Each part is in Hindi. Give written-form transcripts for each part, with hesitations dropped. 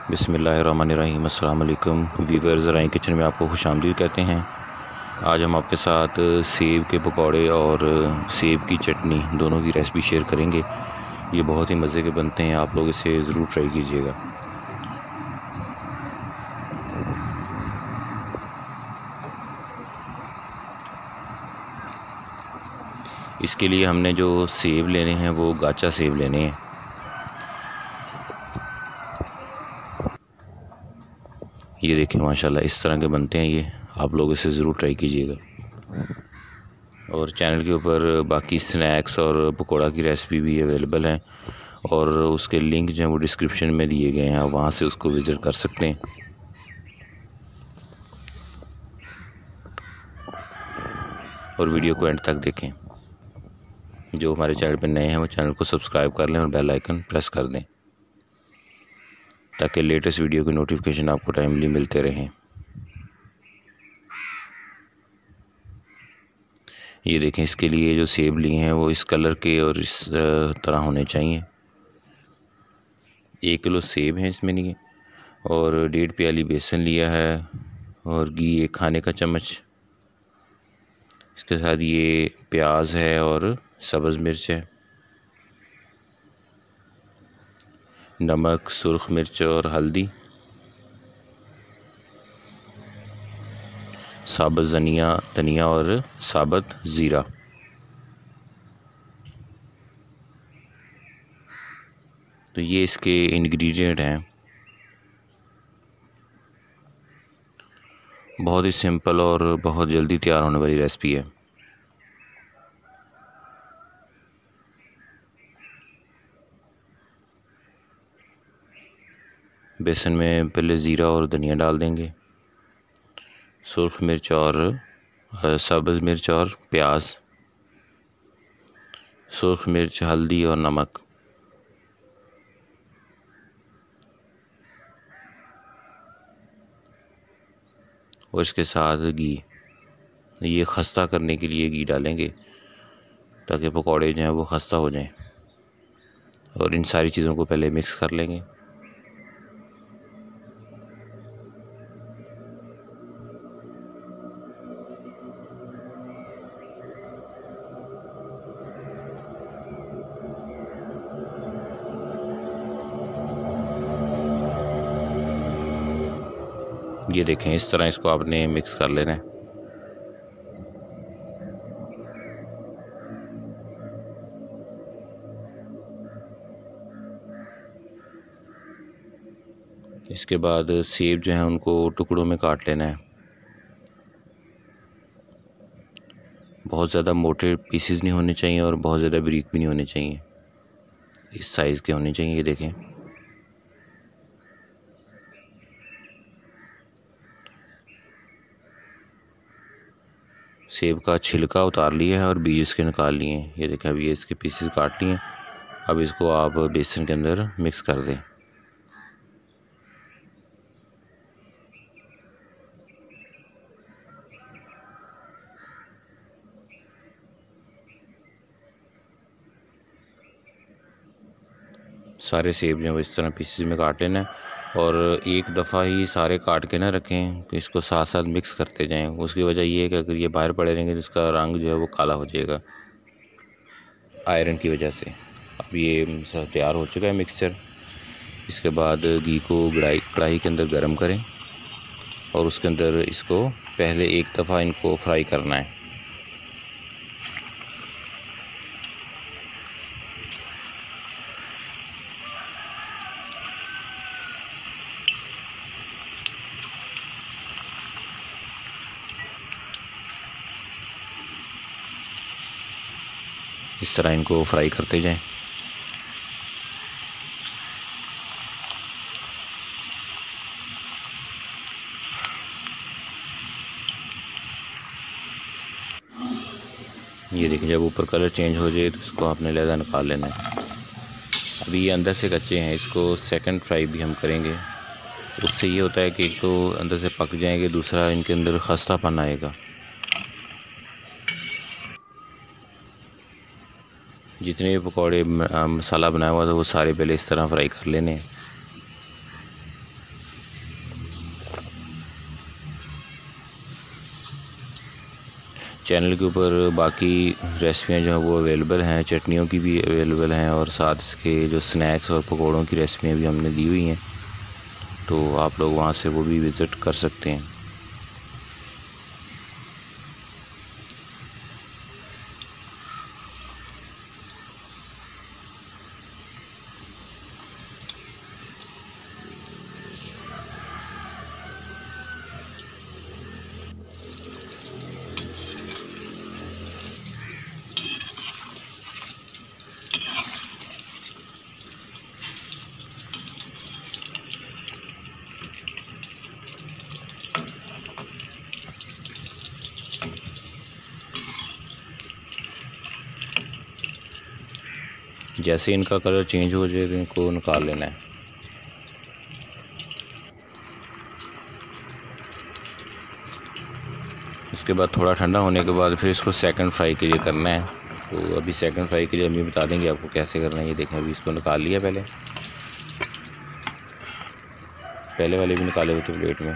बिस्मिल्लाहिर्रहमानिर्रहीम। अस्सलाम वालेकुम वीवर्स, ज़राई किचन में आपको खुशामदीद कहते हैं। आज हम आपके साथ सेब के पकौड़े और सेब की चटनी दोनों की रेसिपी शेयर करेंगे। ये बहुत ही मज़े के बनते हैं, आप लोग इसे ज़रूर ट्राई कीजिएगा। इसके लिए हमने जो सेब लेने हैं वो गाचा सेब लेने हैं। ये देखें माशाल्लाह इस तरह के बनते हैं ये, आप लोग इसे ज़रूर ट्राई कीजिएगा। और चैनल के ऊपर बाकी स्नैक्स और पकौड़ा की रेसिपी भी अवेलेबल हैं और उसके लिंक जो हैं वो डिस्क्रिप्शन में दिए गए हैं, आप वहाँ से उसको विज़िट कर सकते हैं। और वीडियो को एंड तक देखें। जो हमारे चैनल पर नए हैं वो चैनल को सब्सक्राइब कर लें और बेल आइकन प्रेस कर दें ताकि लेटेस्ट वीडियो की नोटिफिकेशन आपको टाइमली मिलते रहें। ये देखें, इसके लिए जो सेब लिए हैं वो इस कलर के और इस तरह होने चाहिए। 1 किलो सेब हैं इसमें लिए और 1.5 प्याली बेसन लिया है और घी 1 खाने का चम्मच। इसके साथ ये प्याज है और सब्ज़ मिर्च है, नमक, सुर्ख मिर्च और हल्दी, साबुत धनिया और साबुत ज़ीरा। तो ये इसके इंग्रेडिएंट हैं। बहुत ही सिंपल और बहुत जल्दी तैयार होने वाली रेसिपी है। बेसन में पहले ज़ीरा और धनिया डाल देंगे, सुर्ख मिर्च और सब्ज़ मिर्च और प्याज, सुर्ख मिर्च, हल्दी और नमक। और इसके साथ घी। ये खस्ता करने के लिए घी डालेंगे ताकि पकौड़े जो हैं वो खस्ता हो जाएं। और इन सारी चीज़ों को पहले मिक्स कर लेंगे। ये देखें इस तरह इसको आपने मिक्स कर लेना है। इसके बाद सेब जो हैं उनको टुकड़ों में काट लेना है। बहुत ज़्यादा मोटे पीसेस नहीं होने चाहिए और बहुत ज़्यादा बारीक भी नहीं होने चाहिए, इस साइज़ के होने चाहिए। ये देखें, सेब का छिलका उतार लिया है और बीज इसके निकाल लिए हैं। ये देखें, अब ये इसके पीसेस काट लिए हैं। अब इसको आप बेसन के अंदर मिक्स कर दें। सारे सेब जो हैं वो इस तरह पीसेस में काट लेना है और एक दफ़ा ही सारे काट के ना रखें कि इसको साथ साथ मिक्स करते जाएं। उसकी वजह ये है कि अगर ये बाहर पड़े रहेंगे तो इसका रंग जो है वो काला हो जाएगा आयरन की वजह से। अब ये तैयार हो चुका है मिक्सचर। इसके बाद घी को कढ़ाई के अंदर गर्म करें और उसके अंदर इसको पहले एक दफ़ा इनको फ्राई करना है। इस तरह इनको फ्राई करते जाएं। ये देखिए, जब ऊपर कलर चेंज हो जाए तो इसको आपने लहदा निकाल लेना है। अभी ये अंदर से कच्चे हैं, इसको सेकंड फ्राई भी हम करेंगे। उससे ये होता है कि एक तो अंदर से पक जाएंगे, दूसरा इनके अंदर खस्तापन आएगा। जितने भी पकौड़े मसाला बनाया हुआ था वो सारे पहले इस तरह फ्राई कर लेने हैं। चैनल के ऊपर बाकी रेसिपियाँ जो हैं वो अवेलेबल हैं, चटनियों की भी अवेलेबल हैं और साथ इसके जो स्नैक्स और पकौड़ों की रेसिपियाँ भी हमने दी हुई हैं, तो आप लोग वहाँ से वो भी विज़िट कर सकते हैं। जैसे इनका कलर चेंज हो जाए तो इनको निकाल लेना है। उसके बाद थोड़ा ठंडा होने के बाद फिर इसको सेकंड फ्राई के लिए करना है। तो अभी सेकंड फ्राई के लिए अभी बता देंगे आपको कैसे करना है। ये देखें, अभी इसको निकाल लिया, पहले वाले भी निकाले हुए थे प्लेट में।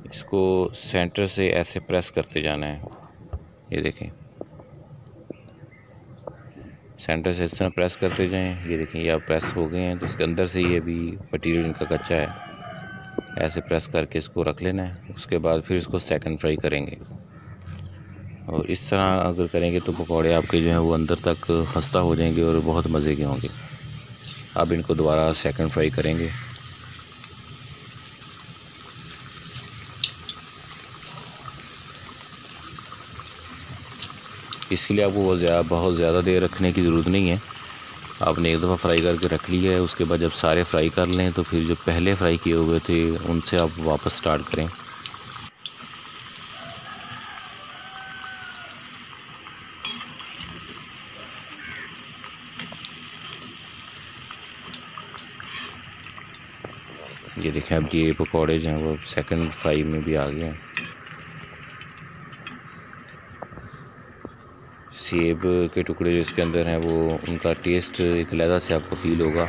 इसको सेंटर से ऐसे प्रेस करते जाना है। ये देखें, सेंटर से इस तरह प्रेस करते जाएं। ये देखें, ये अब प्रेस हो गए हैं, तो इसके अंदर से ये भी मटेरियल इनका कच्चा है। ऐसे प्रेस करके इसको रख लेना है। उसके बाद फिर इसको सेकंड फ्राई करेंगे, और इस तरह अगर करेंगे तो पकौड़े आपके जो हैं वो अंदर तक खस्ता हो जाएंगे और बहुत मज़े के होंगे। अब इनको दोबारा सेकंड फ्राई करेंगे। इसके लिए आपको बहुत ज़्यादा देर रखने की ज़रूरत नहीं है। आपने एक दफ़ा फ्राई करके रख लिया है, उसके बाद जब सारे फ्राई कर लें तो फिर जो पहले फ्राई किए हुए थे उनसे आप वापस स्टार्ट करें। ये देखें, अब ये पकौड़े जो हैं वो सेकंड फ्राई में भी आ गए हैं। सेब के टुकड़े जो इसके अंदर हैं वो उनका टेस्ट एक अलग से आपको फ़ील होगा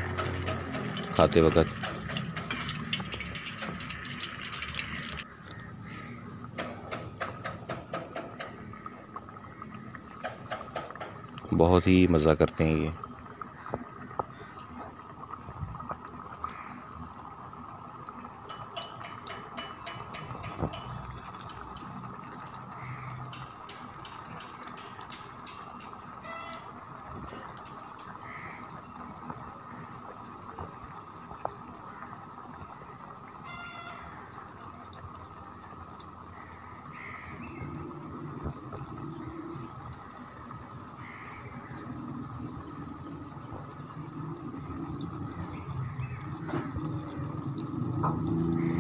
खाते वक्त। बहुत ही मज़ा करते हैं ये।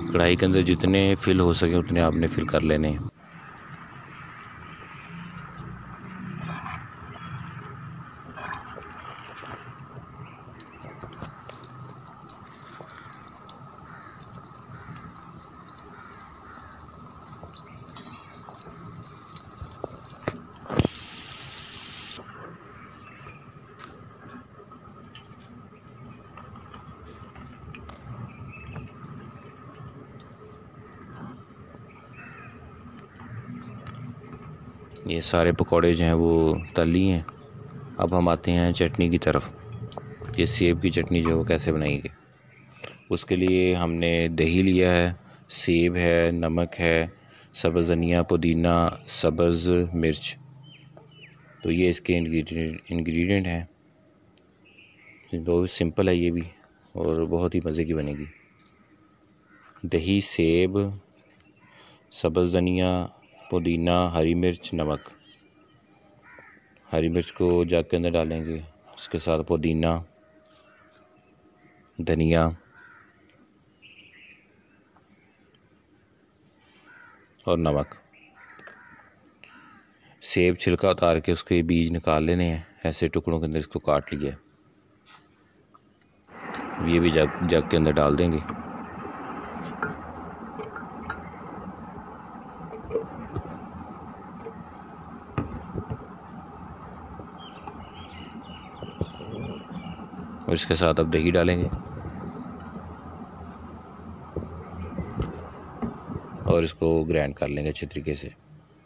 कढ़ाई के अंदर जितने फिल हो सके उतने आपने फिल कर लेने हैं। ये सारे पकौड़े जो हैं वो तल लिए हैं। अब हम आते हैं चटनी की तरफ। ये सेब की चटनी जो है वो कैसे बनाएंगे। उसके लिए हमने दही लिया है, सेब है, नमक है, सब्ज़ धनिया, पुदीना, सब्ज़ मिर्च। तो ये इसके इंग्रेडिएंट हैं। बहुत सिंपल है ये भी, और बहुत ही मज़े की बनेगी। दही, सेब, सब्ज़ धनिया, पुदीना, हरी मिर्च, नमक। हरी मिर्च को जग के अंदर डालेंगे, उसके साथ पुदीना, धनिया और नमक। सेब छिलका उतार के उसके बीज निकाल लेने हैं। ऐसे टुकड़ों के अंदर इसको काट लिया। ये भी जग के अंदर डाल देंगे। और इसके साथ अब दही डालेंगे। और इसको ग्राइंड कर लेंगे अच्छे तरीके से।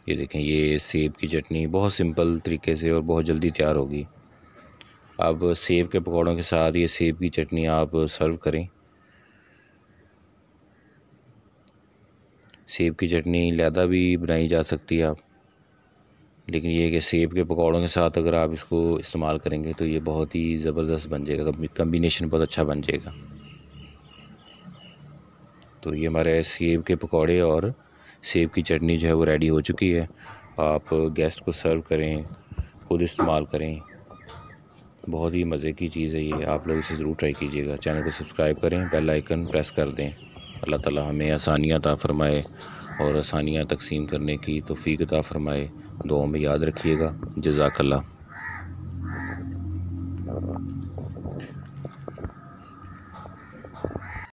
ये देखें, ये सेब की चटनी बहुत सिंपल तरीके से और बहुत जल्दी तैयार होगी। अब सेब के पकौड़ों के साथ ये सेब की चटनी आप सर्व करें। सेब की चटनी लैदा भी बनाई जा सकती है लेकिन ये कि सेब के पकौड़ों के साथ अगर आप इसको इस्तेमाल करेंगे तो ये बहुत ही ज़बरदस्त बन जाएगा, कम्बिनेशन बहुत अच्छा बन जाएगा। तो ये हमारे सेब के पकौड़े और सेब की चटनी जो है वो रेडी हो चुकी है। आप गेस्ट को सर्व करें, खुद इस्तेमाल करें, बहुत ही मज़े की चीज़ है ये। आप लोग इसे ज़रूर ट्राई कीजिएगा। चैनल को सब्सक्राइब करें, बेल आइकन प्रेस कर दें। अल्लाह ताला हमें आसानियाँ अता फ़रमाए और आसानियाँ तकसीम करने की तौफ़ीक अता फ़रमाए। दुआ में याद रखिएगा। जज़ाकल्लाह।